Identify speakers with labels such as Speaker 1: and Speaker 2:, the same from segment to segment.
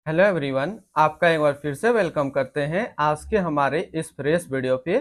Speaker 1: Hello everyone, आपका एक बार फिर से वेलकम करते हैं आज के हमारे इस फ्रेश वीडियो पे।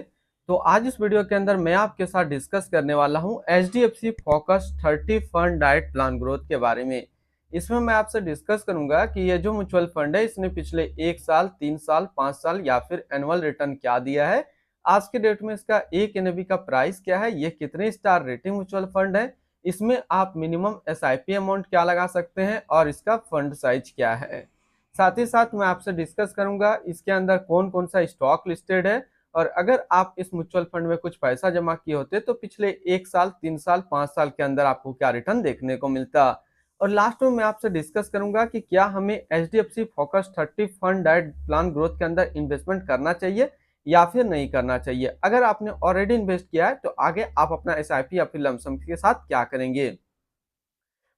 Speaker 1: तो आज इस वीडियो के अंदर मैं आपके साथ डिस्कस करने वाला हूं HDFC focus 30 fund diet plan growth के बारे में। इसमें मैं आपसे डिस्कस करूंगा कि ये जो म्यूचुअल फंड है इसने पिछले 1 साल, 3 साल, 5 साल या फिर एनुअल रिटर्न क्या दिया है, आज के डेट में इसका एक एनएवी का प्राइस क्या है, ये कितने स्टार रेटिंग म्यूचुअल फंड है, इसमें आप मिनिमम SIP अमाउंट क्या लगा सकते हैं और इसका फंड साइज क्या है। साथ ही साथ मैं आपसे डिस्कस करूंगा इसके अंदर कौन कौन सा स्टॉक लिस्टेड है, और अगर आप इस म्यूचुअल फंड में कुछ पैसा जमा किए होते तो पिछले 1 साल, 3 साल, 5 साल के अंदर आपको क्या रिटर्न देखने को मिलता। और लास्ट में मैं आपसे डिस्कस करूंगा कि क्या हमें HDFC focus 30 fund diet plan growth के अंदर इन्वेस्टमेंट करना चाहिए या फिर नहीं करना चाहिए। अगर आपने ऑलरेडी इन्वेस्ट किया है तो आगे आप अपना SIP या फिर लमसम के साथ क्या करेंगे।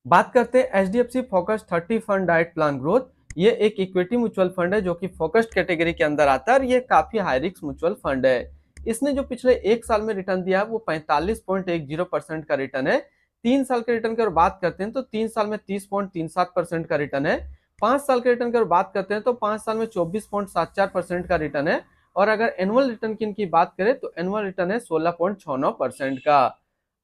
Speaker 1: बात करते हैं HDFC focus 30 fund diet plan growth. ये एक इक्विटी म्यूचुअल फंड है जो कि फोकस्ड कैटेगरी के अंदर आता है और ये काफी हाई रिस्क म्यूचुअल फंड है। इसने जो पिछले 1 साल में रिटर्न दिया है वो 45.10% का रिटर्न है। 3 साल के रिटर्न की अगर बात करते हैं तो 3 साल में 30.37% का रिटर्न है। 5 साल के रिटर्न की अगर बात करते हैं तो 5 साल में 24.74% का रिटर्न है। और अगर एनुअल रिटर्न की इनकी बात करें तो एनुअल रिटर्न है 16.69% का।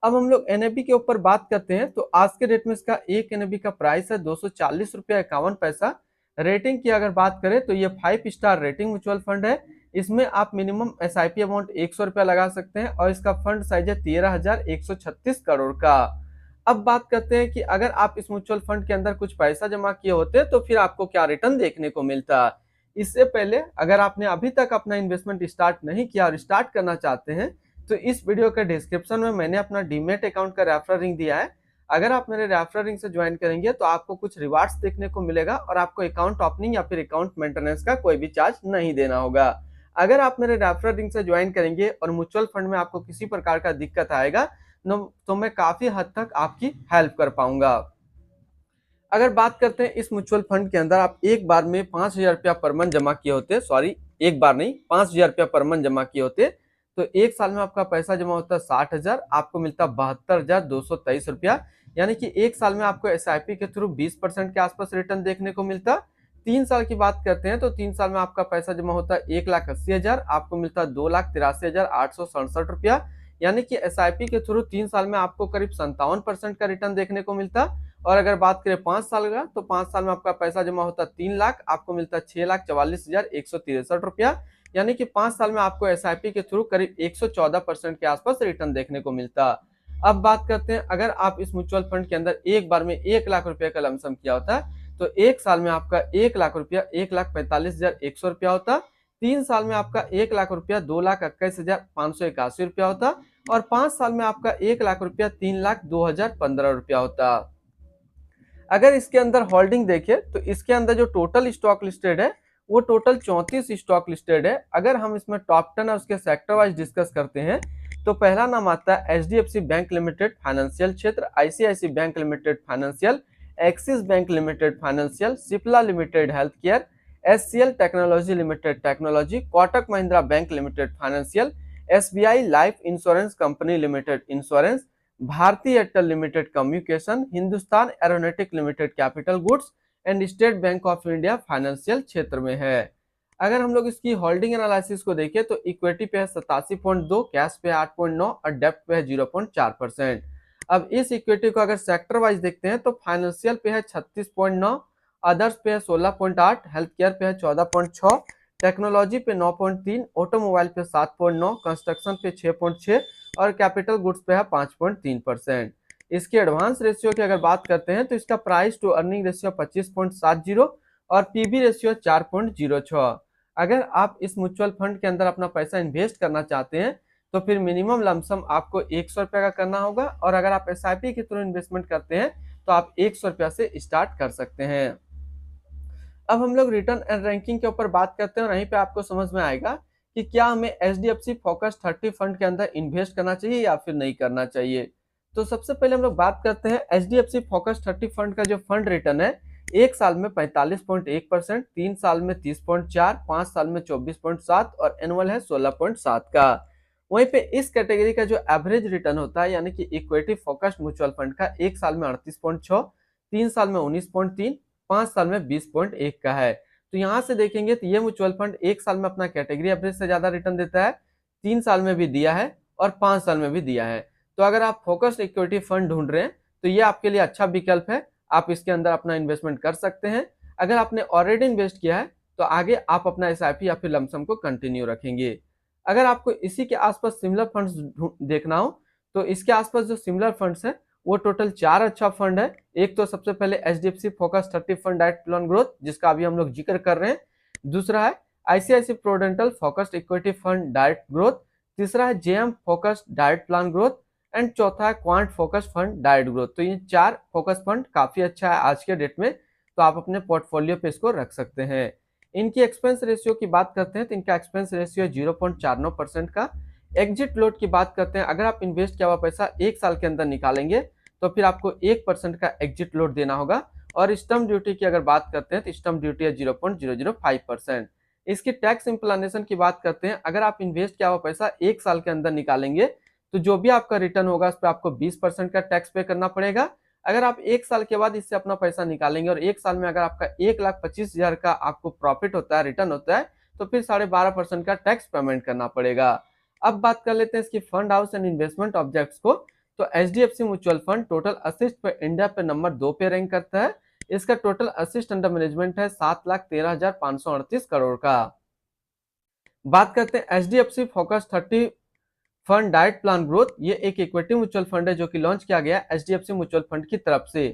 Speaker 1: अब हम लोग एनएबी के ऊपर बात करते हैं तो आज के डेट में इसका एक एनएबी का प्राइस है 240 रुपया 51 पैसा। रेटिंग की अगर बात करें तो ये 5 स्टार रेटिंग म्यूचुअल फंड है। इसमें आप मिनिमम SIP अमाउंट 100 रुपया लगा सकते हैं और इसका फंड साइज है 13,136 करोड़ का। अब बात करते हैं कि अगर आप इस म्यूचुअल फंड के अंदर कुछ पैसा जमा किए होते तो फिर आपको क्या रिटर्न देखने को मिलता। इससे पहले अगर आपने अभी तक अपना इन्वेस्टमेंट स्टार्ट नहीं किया और स्टार्ट करना चाहते हैं तो इस वीडियो के डिस्क्रिप्शन में मैंने अपना डीमेट अकाउंट का रेफरल लिंक दिया है। अगर आप मेरे रेफरल लिंक से ज्वाइन करेंगे तो आपको कुछ रिवार्ड्स देखने को मिलेगा और आपको अकाउंट ओपनिंग या फिर अकाउंट मेंटेनेंस का कोई भी चार्ज नहीं देना होगा। अगर आप मेरे रेफरल लिंक से ज्वाइन करेंगे और म्यूचुअल फंड में आपको किसी प्रकार का दिक्कत आएगा तो मैं काफी हद तक आपकी हेल्प कर पाऊंगा। अगर बात करते हैं इस म्यूचुअल फंड के अंदर आप एक बार में 5,000 रुपया पर मंथ जमा किए होते, सॉरी एक बार नहीं 5,000 रुपया पर मंथ जमा किए होते तो 1 साल में आपका पैसा जमा होता है 60,000, आपको मिलता 72,223 रुपया। यानी कि 1 साल में आपको SIP के थ्रू 20% के आसपास रिटर्न देखने को मिलता। 3 साल की बात करते हैं तो 3 साल में आपका पैसा जमा होता है 1,80,000, आपको मिलता 2,83,867 रुपया। यानी कि SIP के थ्रू 3 साल में आपको करीब 57% का रिटर्न देखने को मिलता। और अगर बात करें 5 साल का तो 5 साल में आपका पैसा जमा होता 3 लाख, आपको मिलता 6,44,163 रुपया। यानी कि 5 साल में आपको SIP के थ्रू करीब 114% के आसपास रिटर्न देखने को मिलता। अब बात करते हैं अगर आप इस म्यूचुअल फंड के अंदर एक बार में 1 लाख रुपए का लमसम किया होता तो 1 साल में आपका 1 लाख रुपया 1,45,100 रुपया होता। 3 साल में आपका 1 लाख रुपया 2,21,581 रुपया होता। और 5 साल में आपका 1 लाख रुपया 3,02,015 रुपया होता। अगर इसके अंदर होल्डिंग देखें तो इसके अंदर जो टोटल स्टॉक लिस्टेड है वो टोटल 34 स्टॉक लिस्टेड है। अगर हम इसमें टॉप 10 और उसके सेक्टर वाइज डिस्कस करते हैं तो पहला नाम आता है HDFC बैंक लिमिटेड फाइनेंशियल क्षेत्र, ICICI bank limited financial, Axis bank limited financial, Cipla limited health care, SCL technology limited technology, Kotak Mahindra bank limited financial, SBI life insurance company limited insurance, Bharti Airtel limited communication, Hindustan aeronautic limited capital goods and state bank of India financial क्षेत्र में है। अगर हम लोग इसकी holding analysis को देखें तो इक्विटी पे है 87.2, कैश पे 8.9 और डेप्ट पे है 0.4%। अब इस इक्विटी को अगर सेक्टर वाइज देखते हैं तो फाइनेंशियल पे है 36.9, अदर्स पे है 16.8, हेल्थ केयर पे है 14.6, टेक्नोलॉजी पे 9.3, ऑटोमोबाइल पे 7.9, कंस्ट्रक्शन पे 6.6 और कैपिटल गुड्स पे है 5.3%। इसकी एडवांस रेशियो की अगर बात करते हैं तो इसका प्राइस टू अर्निंग रेशियो 25.70 और पीबी रेशियो 4.06। अगर आप इस म्यूचुअल फंड के अंदर अपना पैसा इन्वेस्ट करना चाहते हैं तो फिर मिनिमम लमसम आपको 100 रुपया का करना होगा, और अगर आप SIP के थ्रू इन्वेस्टमेंट करते हैं तो आप 100 रुपया से स्टार्ट कर सकते हैं। अब हम लोग रिटर्न एंड रैंकिंग के ऊपर बात करते हैं और वहीं पे आपको समझ में आएगा कि क्या हमें HDFC फोकस 30 फंड के अंदर इन्वेस्ट करना चाहिए या फिर नहीं करना चाहिए। तो सबसे पहले हम लोग बात करते हैं HDFC फोकस 30 फंड का जो फंड रिटर्न है 1 साल में 45.1%, 3 साल में 30.4, 5 साल में 24.7 और एनुअल है 16.7 का। वहीं पे इस कैटेगरी का जो एवरेज रिटर्न होता है यानी कि इक्विटी फोकस्ड म्यूचुअल फंड का 1 साल में 38.6, 3 साल में 19.3, 5 साल में 20.1 का है। तो यहाँ से देखेंगे तो ये म्यूचुअल फंड 1 साल में अपना कैटेगरी एवरेज से ज्यादा रिटर्न देता है, 3 साल में भी दिया है और 5 साल में भी दिया है। तो अगर आप फोकस्ड इक्विटी फंड ढूंढ रहे हैं तो ये आपके लिए अच्छा विकल्प है, आप इसके अंदर अपना इन्वेस्टमेंट कर सकते हैं। अगर आपने ऑलरेडी इन्वेस्ट किया है तो आगे आप अपना एसआईपी या फिर लमसम को कंटिन्यू रखेंगे। अगर आपको इसी के आसपास सिमिलर फंड्स देखना हो तो इसके आसपास जो सिमिलर फंड्स है वो टोटल 4 अच्छा फंड है। एक तो सबसे पहले HDFC focus 30 fund direct plan growth, जिसका अभी हम लोग जिक्र कर रहे हैं। दूसरा है ICIC prudential focused equity fund direct growth. तीसरा है JM focused direct plan growth and चौथा है quant focus fund direct growth. तो ये 4 फोकस फंड काफी अच्छा है आज के डेट में, तो आप अपने पोर्टफोलियो पे इसको रख सकते हैं। इनकी एक्सपेंस रेशियो की बात करते हैं तो इनका एक्सपेंस रेशियो 0.49% का। एग्जिट लोड की बात करते हैं, अगर आप इन्वेस्ट किया हुआ पैसा 1 साल के अंदर निकालेंगे तो फिर आपको 1% का एग्जिट लोड देना होगा। और स्टम्प ड्यूटी की अगर बात करते हैं तो स्टम्प ड्यूटी है 0.005%। इसकी टैक्स इंप्लानेशन की बात करते हैं, अगर आप इन्वेस्ट किया हुआ पैसा 1 साल के अंदर निकालेंगे तो जो भी आपका रिटर्न होगा उस पर आपको 20% का टैक्स पे करना पड़ेगा। अगर आप 1 साल के बाद इससे अपना पैसा निकालेंगे और 1 साल में अगर आपका 1,25,000 का आपको प्रॉफिट होता है, रिटर्न होता है, तो फिर 12.5% का टैक्स पेमेंट करना पड़ेगा। अब बात कर लेते हैं इसकी fund house and investment objects को। तो HDFC mutual fund total assist पे इंडिया पे नंबर 2 पे रैंक करता है। इसका टोटल असिस्ट अंडर मैनेजमेंट है 7,13,538 करोड़ का। बात करते हैं HDFC focus 30 fund direct plan growth. ये एक इक्विटी म्यूचुअल फंड है जो कि लॉन्च किया गया एचडीएफसी म्यूचुअल फंड की तरफ से।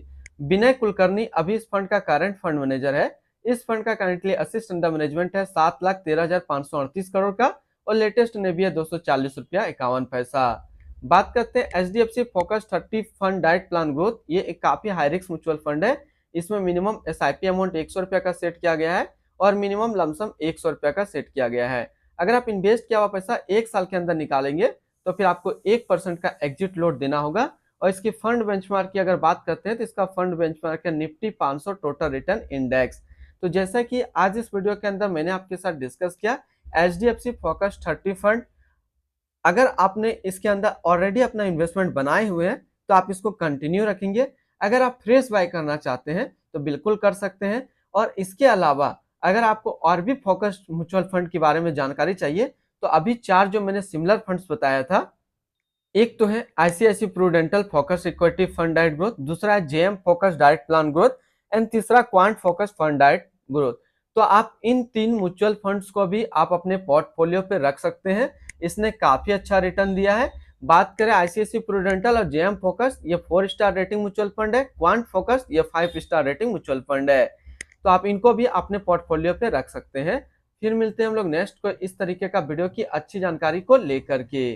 Speaker 1: विनय कुलकर्णी अभी इस फंड का करंट फंड मैनेजर है। इस फंड का करंटली असिस्ट अंडर मैनेजमेंट है 7,13,538 करोड़ का और लेटेस्ट ने भी है 240 रुपया 51 पैसा। बात करते हैं HDFC focus 30 fund direct plan growth. ये एक काफी हाई रिस्क म्यूचुअल फंड है। इसमें मिनिमम एसआईपी अमाउंट 100 रुपया का सेट किया गया है और मिनिमम लमसम 100 रुपया का सेट किया गया है। अगर आप इन्वेस्ट किया हुआ पैसा 1 साल के अंदर निकालेंगे तो फिर आपको 1% का एग्जिट लोड देना होगा। और इसकी फंड बेंचमार्क की अगर बात करते हैं तो इसका फंड बेंचमार्क है निफ्टी 500 टोटल रिटर्न इंडेक्स। तो जैसा कि आज इस वीडियो के अंदर मैंने आपके साथ डिस्कस किया एचडीएफसी फोकस 30 फंड, अगर आपने इसके अंदर ऑलरेडी अपना इन्वेस्टमेंट बनाए हुए हैं तो आप इसको कंटिन्यू रखेंगे। अगर आप फ्रेश बाय करना चाहते हैं तो बिल्कुल कर सकते हैं। और इसके अलावा अगर आपको और भी फोकस्ड म्यूचुअल फंड के बारे में जानकारी चाहिए तो अभी 4 जो मैंने सिमिलर फंड्स बताया था, एक तो है ICIC prudential focus equity fund direct growth, दूसरा है JM focus direct plan growth and तीसरा quant focus fund direct growth. तो आप इन 3 म्यूचुअल फंड्स को भी आप अपने पोर्टफोलियो पे रख सकते हैं। इसने काफी अच्छा रिटर्न दिया है। बात करें आईसीआईसी प्रूडेंटल और जेएम फोकस, ये 4 स्टार रेटिंग म्यूचुअल फंड है। क्वांट फोकस ये 5 स्टार रेटिंग म्यूचुअल फंड है। तो आप इनको भी अपने पोर्टफोलियो पे रख सकते हैं। फिर मिलते हैं हम लोग नेक्स्ट को इस तरीके का वीडियो की अच्छी जानकारी को लेकर के।